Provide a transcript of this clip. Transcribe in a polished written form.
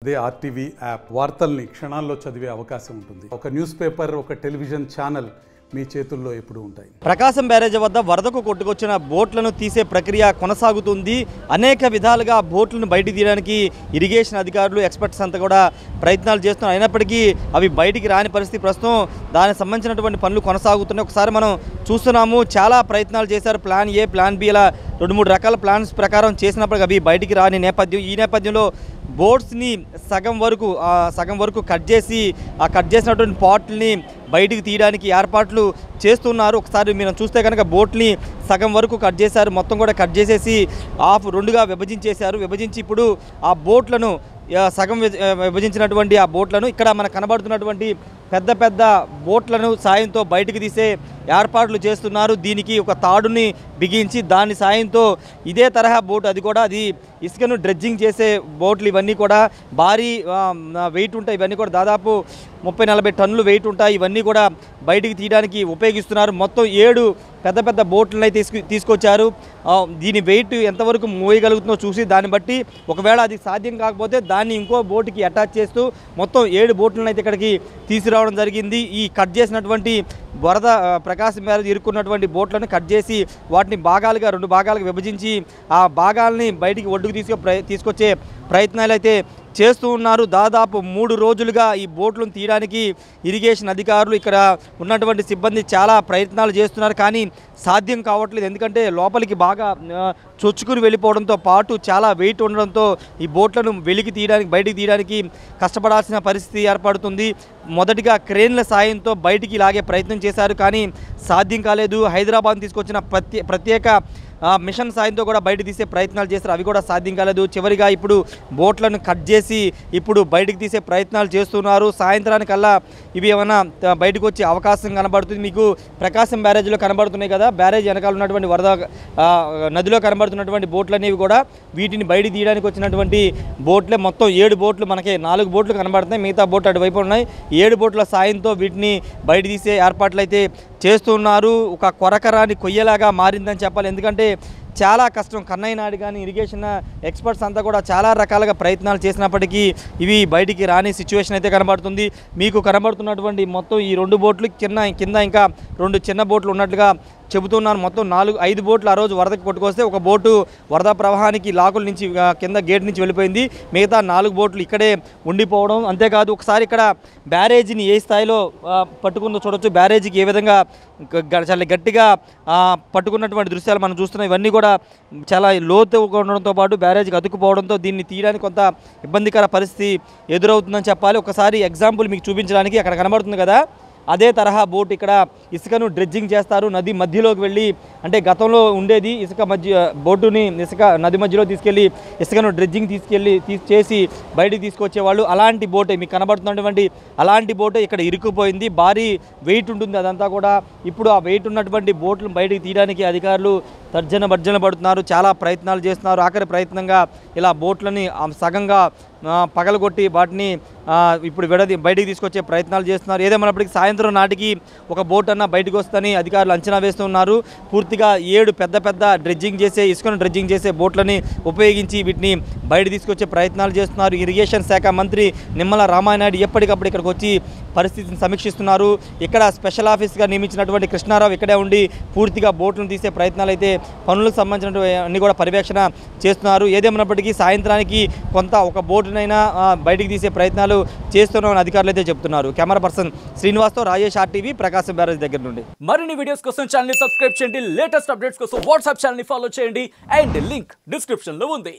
అదే RTV app వార్తల్ని క్షణాల్లో చదివే అవకాశం ఉంటుంది. ఒక న్యూస్ పేపర్, ఒక టెలివిజన్ ఛానల్ మీ చేతుల్లో ఎప్పుడు ఉంటాయి. ప్రకాశం బ్యారేజ్ వద్ద వరదకు కొట్టుకొచ్చిన బోట్లను తీసే ప్రక్రియ కొనసాగుతుంది. అనేక విధాలుగా బోట్లను బయటికి తీయడానికి ఇరిగేషన్ అధికారులు, ఎక్స్పర్ట్స్ అంతా కూడా ప్రయత్నాలు చేస్తున్నారు. అయినప్పటికీ అవి బయటికి రాని పరిస్థితి ప్రస్తుతం. దానికి సంబంధించినటువంటి పనులు కొనసాగుతున్నాయి. ఒకసారి మనం చూస్తున్నాము, చాలా ప్రయత్నాలు చేశారు. ప్లాన్ ఏ, ప్లాన్ బి, ఇలా 2-3 రకాల ప్లాన్స్ ప్రకారం చేసినప్పటికీ అవి బయటికి రాని నేపథ్యం. ఈ నేపథ్యంలో బోట్స్ని సగం వరకు కట్ చేసి ఆ కట్ చేసినటువంటి పాట్లని బయటికి తీయడానికి ఏర్పాట్లు చేస్తున్నారు. ఒకసారి మీరు చూస్తే కనుక బోట్ని సగం వరకు కట్ చేశారు. మొత్తం కూడా కట్ చేసేసి రెండుగా విభజించేశారు. విభజించి ఇప్పుడు ఆ బోట్లను సగం విభజించినటువంటి ఆ బోట్లను ఇక్కడ మనకు కనబడుతున్నటువంటి పెద్ద పెద్ద బోట్లను సాయంతో బయటికి తీసే ఏర్పాట్లు చేస్తున్నారు. దీనికి ఒక తాడుని బిగించి దాని సాయంతో ఇదే తరహా బోట్, అది ఇసుకను డ్రెడ్జింగ్ చేసే బోట్లు. ఇవన్నీ కూడా భారీ వెయిట్ ఉంటాయి. ఇవన్నీ కూడా దాదాపు 30-40 టన్నులు వెయిట్ ఉంటాయి. ఇవన్నీ కూడా బయటికి తీయడానికి ఉపయోగిస్తున్నారు. మొత్తం 7 పెద్ద పెద్ద బోట్లను తీసుకొచ్చారు. దీని వెయిట్ ఎంతవరకు మోయగలుగుతుందో చూసి దాన్ని బట్టి ఒకవేళ అది సాధ్యం కాకపోతే దాన్ని ఇంకో బోటుకి అటాచ్ చేస్తూ మొత్తం 7 బోట్లను అయితే ఇక్కడికి తీసుకురావడం జరిగింది. ఈ కట్ చేసినటువంటి వరద ప్రకాశం బ్యారేజ్ ఇరుక్కున్నటువంటి బోట్లను కట్ చేసి వాటిని 2 భాగాలుగా విభజించి ఆ భాగాల్ని బయటికి ఒడ్డుకు తీసుకొచ్చే ప్రయత్నాలు అయితే చేస్తూ ఉన్నారు. దాదాపు 3 రోజులుగా ఈ బోట్లను తీయడానికి ఇరిగేషన్ అధికారులు, ఇక్కడ ఉన్నటువంటి సిబ్బంది చాలా ప్రయత్నాలు చేస్తున్నారు. కానీ సాధ్యం కావట్లేదు. ఎందుకంటే లోపలికి బాగా చొచ్చుకుని వెళ్ళిపోవడంతో పాటు చాలా వెయిట్ ఉండడంతో ఈ బోట్లను బయటికి తీయడానికి కష్టపడాల్సిన పరిస్థితి ఏర్పడుతుంది. మొదటిగా క్రేన్ల సాయంతో బయటికి లాగే ప్రయత్నం చేశారు, కానీ సాధ్యం కాలేదు. హైదరాబాద్ తీసుకొచ్చిన ప్రత్యేక మిషన్ సాయంతో కూడా బయట తీసే ప్రయత్నాలు చేస్తారు. అవి కూడా సాధ్యం కాలేదు. చివరిగా ఇప్పుడు బోట్లను కట్ చేసి ఇప్పుడు బయటకు తీసే ప్రయత్నాలు చేస్తున్నారు. సాయంత్రానికల్లా ఇవి ఏమైనా బయటకు వచ్చే అవకాశం కనబడుతుంది. మీకు ప్రకాశం బ్యారేజ్లో కనబడుతున్నాయి కదా, బ్యారేజ్ వెనకాల ఉన్నటువంటి వరద నదిలో కనబడుతున్నటువంటి బోట్లు అనేవి కూడా వీటిని బయట తీయడానికి వచ్చినటువంటి బోట్లే. మొత్తం 7 బోట్లు, మనకి 4 బోట్లు కనబడుతున్నాయి. మిగతా బోట్లు అటువైపు ఉన్నాయి. 7 బోట్ల సాయంతో వీటిని బయట తీసే ఏర్పాట్లు అయితే చేస్తున్నారు. ఒక కొరకరాని కొయ్యలాగా మారిందని చెప్పాలి. ఎందుకంటే చాలా కష్టం. కన్నయ్య నాయుడు కానీ ఇరిగేషన్ ఎక్స్పర్ట్స్ అంతా కూడా చాలా రకాలుగా ప్రయత్నాలు చేసినప్పటికీ ఇవి బయటికి రాని సిచ్యువేషన్ అయితే కనబడుతుంది. మీకు కనబడుతున్నటువంటి మొత్తం ఈ 2 బోట్లు కింద ఇంకా 2 చిన్న బోట్లు ఉన్నట్లుగా చెబుతున్నాను. మొత్తం 5 బోట్లు ఆ రోజు వరదకు కొట్టుకొస్తే ఒక బోటు వరద ప్రవాహానికి లాకుల నుంచి కింద గేట్ నుంచి వెళ్ళిపోయింది. మిగతా 4 బోట్లు ఇక్కడే ఉండిపోవడం. అంతేకాదు ఒకసారి ఇక్కడ బ్యారేజీని ఏ స్థాయిలో పట్టుకుందో చూడొచ్చు. బ్యారేజీకి ఏ విధంగా చాలా గట్టిగా పట్టుకున్నటువంటి దృశ్యాలు మనం చూస్తున్నాం. ఇవన్నీ కూడా చాలా లోతుగా ఉండడంతో పాటు బ్యారేజీకి అతుక్కుపోవడంతో దీన్ని తీయడానికి కొంత ఇబ్బందికర పరిస్థితి ఎదురవుతుందని చెప్పాలి. ఒకసారి ఎగ్జాంపుల్ మీకు చూపించడానికి అక్కడ కనబడుతుంది కదా, అదే తరహా బోట్ ఇక్కడ ఇసుకను డ్రెడ్జింగ్ చేస్తారు. నది మధ్యలోకి వెళ్ళి, అంటే గతంలో ఉండేది బోటుని నది మధ్యలో తీసుకెళ్ళి ఇసుకను డ్రెడ్జింగ్ చేసి బయటికి తీసుకొచ్చేవాళ్ళు. అలాంటి బోటే మీకు కనబడుతున్నటువంటి అలాంటి బోటే ఇక్కడ ఇరుక్కుపోయింది. భారీ వెయిట్ ఉంటుంది అదంతా కూడా. ఇప్పుడు ఆ వెయిట్ ఉన్నటువంటి బోట్లను బయటికి తీయడానికి అధికారులు తర్జన పడుతున్నారు. చాలా ప్రయత్నాలు చేస్తున్నారు. ఆఖరి ప్రయత్నంగా ఇలా బోట్లని సగంగా పగలగొట్టి వాటిని ఇప్పుడు బయటికి తీసుకొచ్చే ప్రయత్నాలు చేస్తున్నారు. ఏదేమైనప్పటికీ సాయంత్రం నాటికి ఒక బోట్ అన్న బయటకు వస్తుందని అధికారులు అంచనా వేస్తున్నారు. పూర్తిగా 7 పెద్ద ఇసుకను డ్రెడ్జింగ్ చేసే బోట్లని ఉపయోగించి వీటిని బయట తీసుకొచ్చే ప్రయత్నాలు చేస్తున్నారు. ఇరిగేషన్ శాఖ మంత్రి నిమ్మల రామానాయుడు ఎప్పటికప్పుడు ఇక్కడికి వచ్చి పరిస్థితిని సమీక్షిస్తున్నారు. ఇక్కడ స్పెషల్ ఆఫీస్గా నియమించినటువంటి కృష్ణారావు ఇక్కడే ఉండి పూర్తిగా బోట్లను తీసే ప్రయత్నాలు అయితే పనులకు సంబంధించినటువంటి అన్ని కూడా పర్యవేక్షణ చేస్తున్నారు. ఏదేమైనప్పటికీ సాయంత్రానికి కొంత ఒక బోటునైనా బయటికి తీసే ప్రయత్నాలు చేస్తున్నామని అధికారులు అయితే చెప్తున్నారు. కెమెరా పర్సన్ శ్రీనివాస్తో రాజేష్, RTV, ప్రకాశం బ్యారేజ్ దగ్గర నుండి. మరిన్ని వీడియోస్ కోసం ఛానల్ ని సబ్స్క్రైబ్ చేయండి. లేటెస్ట్ అప్డేట్స్ కోసం వాట్సాప్ ఛానల్ ని ఫాలో చేయండి. అండ్ లింక్ డిస్క్రిప్షన్ లో ఉంది.